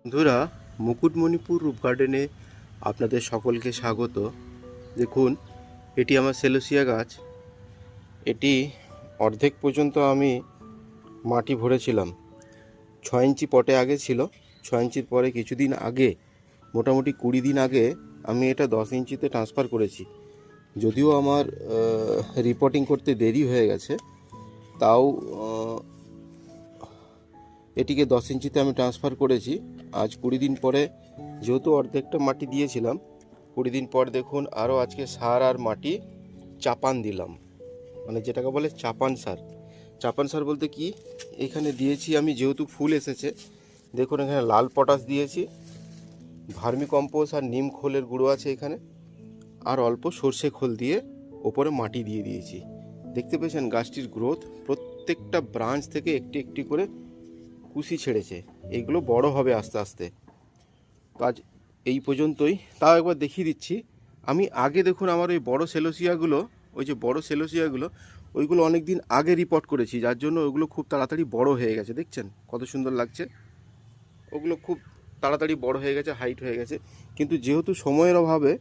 বন্ধুরা, মুকুটমণিপুর রূপ গার্ডেনে আপনাদের সকলকে স্বাগত। দেখুন, এটি আমার সেলোসিয়া গাছ। এটি অর্ধেক পর্যন্ত আমি মাটি ভরেছিলাম। 6 ইঞ্চি পটে আগে ছিল। 6 ইঞ্চির পরে কিছুদিন আগে, মোটামুটি 20 দিন আগে আমি এটা 10 ইঞ্চিতে ট্রান্সফার করেছি। যদিও আমার রিপোর্টিং করতে দেরি হয়ে গেছে, তাও এটিকে 10 ইঞ্চিতে আমি ট্রান্সফার করেছি। আজ 20 দিন পরে, যেহেতু অর্ধেকটা মাটি দিয়েছিলাম, 20 দিন পর দেখুন আরও আজকে সার আর মাটি চাপান দিলাম, মানে যেটাকে বলে চাপান সার। চাপান সার বলতে কি, এখানে দিয়েছি আমি, যেহেতু ফুল এসেছে, দেখুন এখানে লাল পটাশ দিয়েছি, ভার্মি কম্পোস্ট আর নিম খোলের গুঁড়ো আছে এখানে, আর অল্প সর্ষে খোল দিয়ে ওপরে মাটি দিয়ে দিয়েছি। দেখতে পেয়েছেন গাছটির গ্রোথ, প্রত্যেকটা ব্রাঞ্চ থেকে একটি একটি করে কুশি ছেড়েছে। এইগুলো বড় হবে আস্তে আস্তে। তো আজ এই পর্যন্তই। তাও একবার দেখিয়ে দিচ্ছি। আমি আগে দেখুন আমার ওই বড় সেলোসিয়াগুলো, ওই যে বড় সেলোসিয়াগুলো, ওইগুলো অনেক দিন আগে রিপোর্ট করেছি, যার জন্য ওইগুলো খুব তাড়াতাড়ি বড় হয়ে গেছে। দেখছেন কত সুন্দর লাগছে, ওগুলো খুব তাড়াতাড়ি বড় হয়ে গেছে, হাইট হয়ে গেছে। কিন্তু যেহেতু সময়ের অভাবে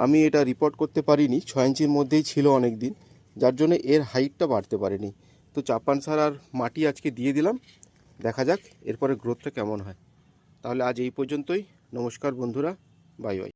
আমি এটা রিপোর্ট করতে পারিনি, 6 ইঞ্চির মধ্যেই ছিল অনেক দিন, যার জন্য এর হাইটটা বাড়তে পারেনি। তো চাপান সার আর মাটি আজকে দিয়ে দিলাম, দেখা যাক এরপরে গ্রোথটা কেমন হয়। তাহলে আজ এই পর্যন্তই। নমস্কার বন্ধুরা, বাই বাই।